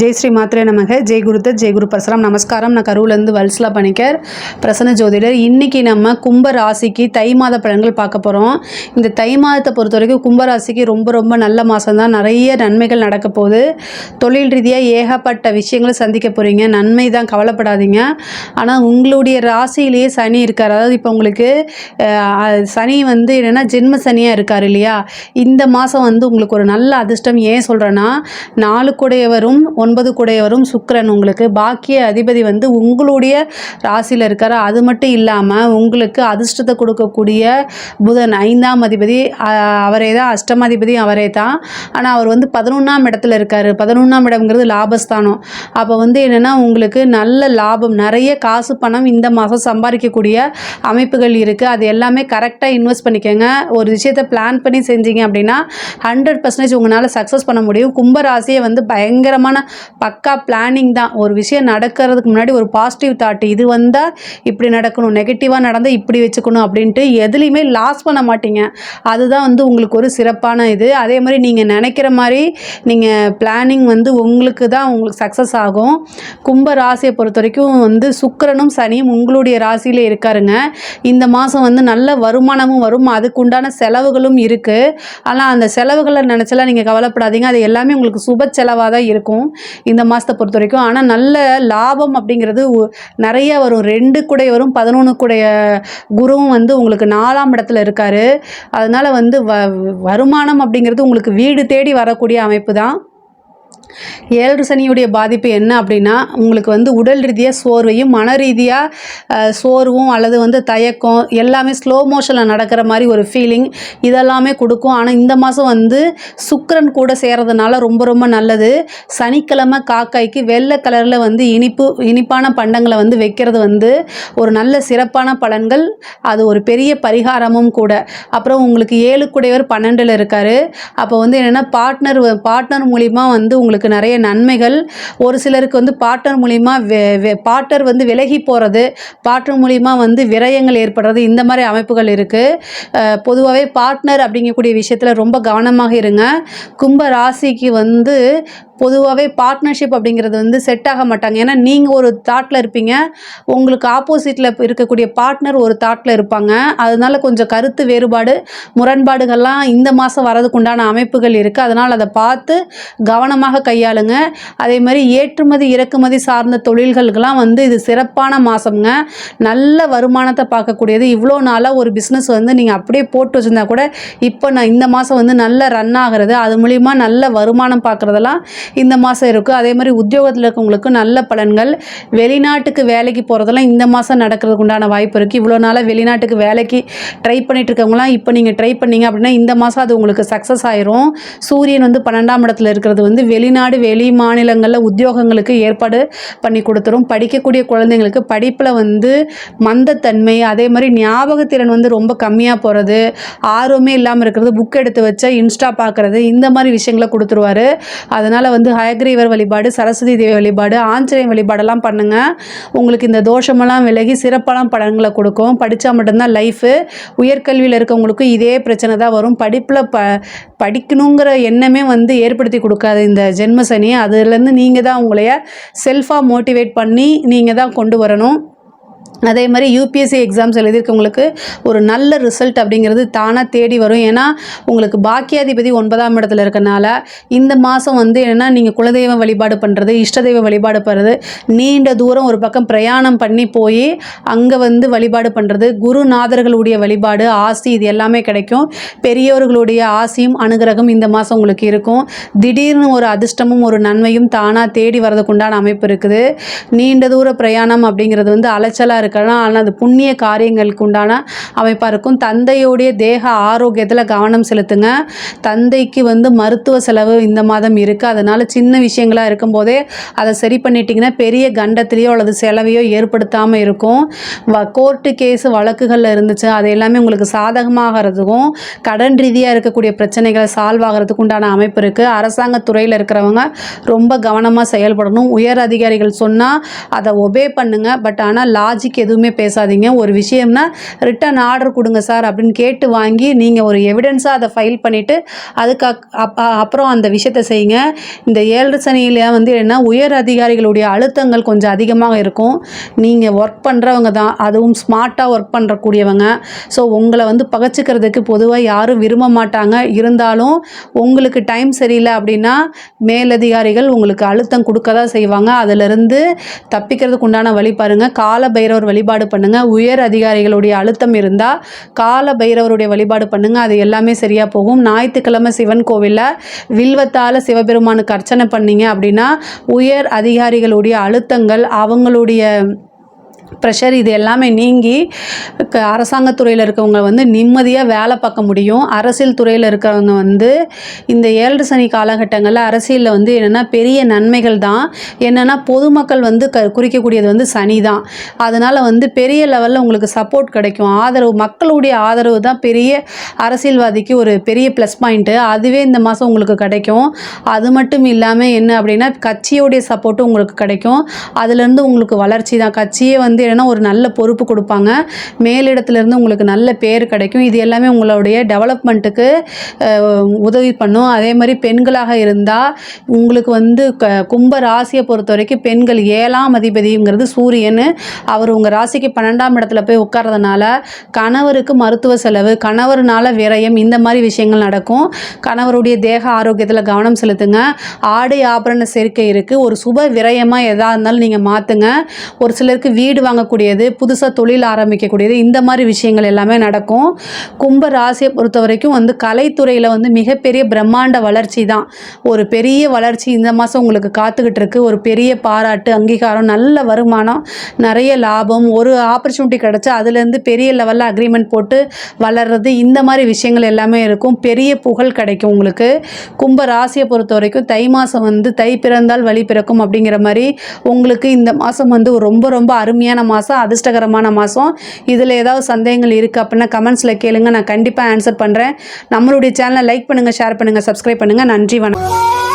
ஜெய் ஸ்ரீ மாத்ரே நமக. ஜெய் குருதத், ஜெய் குரு பரசுராம். நமஸ்காரம். நான் கரூர்லேருந்து வல்சலா பணிக்கர், பிரசன்ன ஜோதிடர். இன்றைக்கி நம்ம கும்ப ராசிக்கு தை மாத பலன்கள் பார்க்க போகிறோம். இந்த தை மாதத்தை பொறுத்த வரைக்கும் கும்பராசிக்கு ரொம்ப ரொம்ப நல்ல மாதம் தான். நிறைய நன்மைகள் நடக்க போகுது. தொழில் ரீதியாக ஏகப்பட்ட விஷயங்களை சந்திக்க போகிறீங்க. நன்மை தான், கவலைப்படாதீங்க. ஆனால் உங்களுடைய ராசியிலேயே சனி இருக்கார். அதாவது இப்போ உங்களுக்கு சனி வந்து என்னென்னா ஜென்ம சனியாக இருக்கார் இல்லையா? இந்த மாதம் வந்து உங்களுக்கு ஒரு நல்ல அதிர்ஷ்டம். ஏன் சொல்கிறேன்னா, 4 கூடையவரும் 9 கூடையவரும் சுக்கிரன், உங்களுக்கு பாக்கிய அதிபதி வந்து உங்களுடைய ராசியில் இருக்கார். அது மட்டும் இல்லாமல் உங்களுக்கு அதிர்ஷ்டத்தை கொடுக்கக்கூடிய புதன் 5ஆம் அதிபதி அவரே தான், அஷ்டமாதிபதி அவரே தான். ஆனால் அவர் வந்து 11ஆம் இடத்துல இருக்கார். 11ஆம் இடம்ங்கிறது லாபஸ்தானம். அப்போ வந்து என்னென்னா உங்களுக்கு நல்ல லாபம், நிறைய காசு பணம் இந்த மாதம் சம்பாதிக்கக்கூடிய அமைப்புகள் இருக்குது. அது எல்லாமே கரெக்டாக இன்வெஸ்ட் பண்ணிக்கோங்க. ஒரு விஷயத்தை பிளான் பண்ணி செஞ்சீங்க அப்படின்னா 100% உங்களால் சக்ஸஸ் பண்ண முடியும். கும்பராசியை வந்து பயங்கரமான பக்கா பிளானிங் தான். ஒரு விஷயம் நடக்கிறதுக்கு முன்னாடி ஒரு பாசிட்டிவ் தாட், இது வந்தால் இப்படி நடக்கணும், நெகட்டிவாக நடந்தால் இப்படி வச்சுக்கணும் அப்படின்ட்டு எதுலேயுமே லாஸ் பண்ண மாட்டீங்க. அதுதான் வந்து உங்களுக்கு ஒரு சிறப்பான இது. அதே மாதிரி நீங்கள் நினைக்கிற மாதிரி நீங்கள் பிளானிங் வந்து உங்களுக்கு தான் உங்களுக்கு சக்ஸஸ் ஆகும். கும்ப ராசியை பொறுத்த வரைக்கும் வந்து சுக்கிரனும் சனியும் உங்களுடைய ராசியிலே இருக்காருங்க. இந்த மாதம் வந்து நல்ல வருமானமும் வரும், அதுக்குண்டான செலவுகளும் இருக்குது. ஆனால் அந்த செலவுகளை நினச்சலாம் நீங்கள் கவலைப்படாதீங்க. அது எல்லாமே உங்களுக்கு சுப செலவாக தான் இருக்கும் இந்த மாதத்தை பொறுத்த வரைக்கும். ஆனால் நல்ல லாபம் அப்படிங்கிறது நிறைய வரும். 2 கூடைய வரும், 11 கூடைய குருவும் வந்து உங்களுக்கு 4ஆம் இடத்துல இருக்கார். அதனால் வந்து வருமானம் அப்படிங்கிறது உங்களுக்கு வீடு தேடி வரக்கூடிய அமைப்பு தான். 7 சனியுடைய பாதிப்பு என்ன அப்படின்னா, உங்களுக்கு வந்து உடல் ரீதியாக சோர்வையும் மன ரீதியாக சோர்வும் அல்லது வந்து தயக்கம் எல்லாமே ஸ்லோ மோஷனில் நடக்கிற மாதிரி ஒரு ஃபீலிங் இதெல்லாமே கொடுக்கும். ஆனால் இந்த மாதம் வந்து சுக்கிரன் கூட சேர்றதுனால ரொம்ப ரொம்ப நல்லது. சனிக்கிழமை காக்காய்க்கு வெள்ளை கலரில் வந்து இனிப்பான பண்டங்களை வந்து வைக்கிறது வந்து ஒரு நல்ல சிறப்பான பலன்கள். அது ஒரு பெரிய பரிகாரமும் கூட. அப்புறம் உங்களுக்கு 7 கூடையவர் 12ல் இருக்கார். அப்போ வந்து என்னென்னா பார்ட்னர் மூலிமா வந்து உங்களுக்கு நிறைய நன்மைகள். ஒரு சிலருக்கு வந்து பார்ட்னர் மூலிமா பார்ட்னர் வந்து விலகி போகிறது, பார்ட்னர் மூலிமா வந்து விரயங்கள் ஏற்படுறது, இந்த மாதிரி அமைப்புகள் இருக்குது. பொதுவாகவே பார்ட்னர் அப்படிங்கக்கூடிய விஷயத்தில் ரொம்ப கவனமாக இருங்க. கும்ப ராசிக்கு வந்து பொதுவாகவே பார்ட்னர்ஷிப் அப்படிங்கிறது வந்து செட் ஆக மாட்டாங்க. ஏன்னா நீங்கள் ஒரு தாட்டில் இருப்பீங்க, உங்களுக்கு ஆப்போசிட்டில் இருக்கக்கூடிய பார்ட்னர் ஒரு தாட்டில் இருப்பாங்க. அதனால கொஞ்சம் கருத்து வேறுபாடு, முரண்பாடுகள்லாம் இந்த மாதம் வரதுக்கு உண்டான அமைப்புகள் இருக்குது. அதனால் அதை பார்த்து கவனமாக கையாளுங்க. அதே மாதிரி ஏற்றுமதி இறக்குமதி சார்ந்த தொழில்களுக்கெல்லாம் வந்து இது சிறப்பான மாதம்ங்க. நல்ல வருமானத்தை பார்க்கக்கூடியது. இவ்வளோ நாளாக ஒரு பிஸ்னஸ் வந்து நீங்கள் அப்படியே போட்டு வச்சுருந்தா கூட இப்போ நான் இந்த மாதம் வந்து நல்ல ரன் ஆகிறது, அது மூலிமா நல்ல வருமானம் பார்க்குறதெல்லாம் இந்த மாதம் இருக்குது. அதே மாதிரி உத்தியோகத்தில் இருக்கவங்களுக்கு நல்ல பலன்கள். வெளிநாட்டுக்கு வேலைக்கு போகிறதெல்லாம் இந்த மாதம் நடக்கிறதுக்கு உண்டான வாய்ப்பு இருக்குது. இவ்வளோ நாளாக வெளிநாட்டுக்கு வேலைக்கு ட்ரை பண்ணிட்டு இருக்கவங்களாம் இப்போ நீங்கள் ட்ரை பண்ணீங்க அப்படின்னா இந்த மாதம் அது உங்களுக்கு சக்ஸஸ் ஆயிரும். சூரியன் வந்து 12ஆம் இடத்துல இருக்கிறது வந்து வெளிநாடு வெளி மாநிலங்களில் உத்தியோகங்களுக்கு ஏற்பாடு பண்ணி கொடுத்துரும். படிக்கக்கூடிய குழந்தைங்களுக்கு படிப்பில் வந்து மந்தத்தன்மை, அதே மாதிரி ஞாபகத்திறன் வந்து ரொம்ப கம்மியாக போகிறது, ஆர்வமே இல்லாமல் இருக்கிறது, புக் எடுத்து வச்ச இன்ஸ்டா பார்க்குறது, இந்த மாதிரி விஷயங்களை கொடுத்துருவார். அதனால் வந்து ஹயக்ரீவர் வழிபாடு, சரஸ்வதி தேவி வழிபாடு, ஆஞ்சநேயர் வழிபாடெல்லாம் பண்ணுங்கள். உங்களுக்கு இந்த தோஷமெல்லாம் விலகி சிறப்பான பலன்களை கொடுக்கும். படித்தா மட்டும்தான் லைஃபு. உயர்கல்வியில் இருக்கவங்களுக்கு இதே பிரச்சனை தான் வரும். படிப்பில் படிக்கணுங்கிற எண்ணமே வந்து ஏற்படுத்தி கொடுக்காது இந்த ஜென்ம சனி. அதுலேருந்து நீங்கள் தான் உங்களைய செல்ஃபாக மோட்டிவேட் பண்ணி நீங்கள் தான் கொண்டு வரணும். அதே மாதிரி யூபிஎஸ்சி எக்ஸாம்ஸ் எழுதியிருக்கவங்களுக்கு ஒரு நல்ல ரிசல்ட் அப்படிங்கிறது தானாக தேடி வரும். ஏன்னா உங்களுக்கு பாக்கியாதிபதி 9ஆம் இடத்துல இருக்கனால இந்த மாதம் வந்து என்னென்னா நீங்கள் குலதெய்வ வழிபாடு பண்ணுறது, இஷ்ட தெய்வ வழிபாடு பண்ணுறது, நீண்ட தூரம் ஒரு பக்கம் பிரயாணம் பண்ணி போய் அங்கே வந்து வழிபாடு பண்ணுறது, குருநாதர்களுடைய வழிபாடு, ஆசி, இது எல்லாமே கிடைக்கும். பெரியோர்களுடைய ஆசியும் அனுகிரகம் இந்த மாதம் உங்களுக்கு இருக்கும். திடீர்னு ஒரு அதிர்ஷ்டமும் ஒரு நன்மையும் தானாக தேடி வரதுக்கு உண்டான அமைப்பு இருக்குது. நீண்ட தூர பிரயாணம் அப்படிங்கிறது வந்து அலைச்சலாக இருக்கலாம், ஆனால் அது புண்ணிய காரியங்களுக்கு உண்டான அமைப்பாக இருக்கும். தந்தையோடைய தேக ஆரோக்கியத்தில் கவனம் செலுத்துங்க. தந்தைக்கு வந்து மருத்துவ செலவு இந்த மாதம் இருக்குது. அதனால் சின்ன விஷயங்களாக இருக்கும்போதே அதை சரி பண்ணிட்டீங்கன்னா பெரிய கண்டத்திலையோ அல்லது செலவையோ ஏற்படுத்தாமல் இருக்கும். கோர்ட்டு கேஸு வழக்குகளில் இருந்துச்சு, அது எல்லாமே உங்களுக்கு சாதகமாகிறதுக்கும், கடன் ரீதியாக இருக்கக்கூடிய பிரச்சனைகளை சால்வ் ஆகிறதுக்கு உண்டான அமைப்பு இருக்குது. அரசாங்கத்துறையில் இருக்கிறவங்க ரொம்ப கவனமாக செயல்படணும். உயர் அதிகாரிகள் சொன்னால் அதை ஒபே பண்ணுங்கள். பட் ஆனால் லாஜிக் எதுவுமே பேசாதீங்க. ஒரு விஷயம்னா ரிட்டர்ன் ஆர்டர் கொடுங்க சார் அப்படின்னு கேட்டு வாங்கி நீங்கள் ஒரு எவிடன்ஸாக அதை ஃபைல் பண்ணிவிட்டு அதுக்கு அப்புறம் அந்த விஷயத்தை செய்யுங்க. இந்த 7 சனியில் வந்து என்ன உயர் அதிகாரிகளுடைய அழுத்தங்கள் கொஞ்சம் அதிகமாக இருக்கும். நீங்கள் ஒர்க் பண்ணுறவங்க தான், அதுவும் ஸ்மார்ட்டாக ஒர்க் பண்ணுறக்கூடியவங்க. ஸோ உங்களை வந்து பகச்சிக்கிறதுக்கு பொதுவாக யாரும் விரும்ப மாட்டாங்க. இருந்தாலும் உங்களுக்கு டைம் சரியில்லை அப்படின்னா மேலதிகாரிகள் உங்களுக்கு அழுத்தம் கொடுக்க தான் செய்வாங்க. அதிலிருந்து தப்பிக்கிறதுக்கு உண்டான வழி பாருங்கள். கால பைரவர் வழிபாடு பண்ணுங்கள். உயர் அதிகாரிகளுடைய அழுத்தம் இருந்தால் கால பைரவருடைய வழிபாடு பண்ணுங்கள். அது எல்லாமே சரியாக போகும். ஞாயிற்றுக்கிழமை சிவன் கோவிலில் வில்வத்தால் சிவபெருமானுக்கு அர்ச்சனை பண்ணீங்க அப்படின்னா உயர் அதிகாரிகளுடைய அழுத்தங்கள், அவங்களுடைய ப்ரெஷர் இது எல்லாமே நீங்கி அரசாங்கத்துறையில் இருக்கவங்க வந்து நிம்மதியாக வேலை பார்க்க முடியும். அரசியல் துறையில் இருக்கிறவங்க வந்து இந்த 7 சனி காலகட்டங்களில் அரசியலில் வந்து என்னென்னா பெரிய நன்மைகள் தான். என்னென்னா பொதுமக்கள் வந்து குறிக்கக்கூடியது வந்து சனி தான். அதனால் வந்து பெரிய லெவலில் உங்களுக்கு சப்போர்ட் கிடைக்கும். ஆதரவு, மக்களுடைய ஆதரவு தான் பெரிய அரசியல்வாதிக்கு ஒரு பெரிய ப்ளஸ் பாயிண்ட்டு. அதுவே இந்த மாதம் உங்களுக்கு கிடைக்கும். அது மட்டும் இல்லாமல் என்ன அப்படின்னா கட்சியோடைய சப்போர்ட்டும் உங்களுக்கு கிடைக்கும். அதுலேருந்து உங்களுக்கு வளர்ச்சி தான். கட்சியே வந்து என்னன்னா ஒரு நல்ல பொறுப்பு கொடுப்பாங்க. மேலிடத்துலேருந்து உங்களுக்கு நல்ல பேர் கிடைக்கும். இது எல்லாமே உங்களுடைய டெவலப்மெண்ட்டுக்கு உதவி பண்ணும். அதே மாதிரி பெண்களாக இருந்தால் உங்களுக்கு வந்து கும்ப ராசியை பொறுத்த வரைக்கும் பெண்கள் 7ஆம் அதிபதிங்கிறது சூரியன். அவர் உங்கள் ராசிக்கு 12ஆம் இடத்துல போய் உட்கார்றதுனால கணவருக்கு மருத்துவ செலவு, கணவர்னால விரயம், இந்த மாதிரி விஷயங்கள் நடக்கும். கணவருடைய தேக ஆரோக்கியத்தில் கவனம் செலுத்துங்க. ஆடை ஆபரண சேர்க்கை இருக்குது. ஒரு சுப விரயமாக எதாக இருந்தாலும் நீங்கள் மாற்றுங்க. ஒரு சிலருக்கு வீடு வாங்கக்கூடியது, புதுசாக தொழில் ஆரம்பிக்கக்கூடியது, இந்த மாதிரி விஷயங்கள் எல்லாமே நடக்கும். கும்ப ராசியை பொறுத்த வரைக்கும் வந்து கலைத்துறையில் வந்து மிகப்பெரிய பிரம்மாண்ட வளர்ச்சி தான். ஒரு பெரிய வளர்ச்சி இந்த மாதம் உங்களுக்கு காத்துக்கிட்டு இருக்கு. ஒரு பெரிய பாராட்டு, அங்கீகாரம், நல்ல வருமானம், நிறைய லாபம், ஒரு ஆப்பர்ச்சுனிட்டி கிடச்சா அதுலேருந்து பெரிய லெவலில் அக்ரிமெண்ட் போட்டு வளர்றது, இந்த மாதிரி விஷயங்கள் எல்லாமே இருக்கும். பெரிய புகழ் கிடைக்கும் உங்களுக்கு. கும்ப ராசியை பொறுத்த வரைக்கும் தை மாதம் வந்து தை பிறந்தால் வழி பிறக்கும் அப்படிங்கிற மாதிரி உங்களுக்கு இந்த மாதம் வந்து ரொம்ப ரொம்ப அருமையான மாதம், அதிர்ஷ்டகரமான மாதம். இதில் ஏதாவது சந்தேகங்கள் இருக்குது அப்படின்னா கமெண்ட்ஸில் கேளுங்க, நான் கண்டிப்பாக ஆன்சர் பண்ணுறேன். நம்மளுடைய சேனலை லைக் பண்ணுங்கள், ஷேர் பண்ணுங்கள், சப்ஸ்கிரைப் பண்ணுங்கள். நன்றி, வணக்கம்.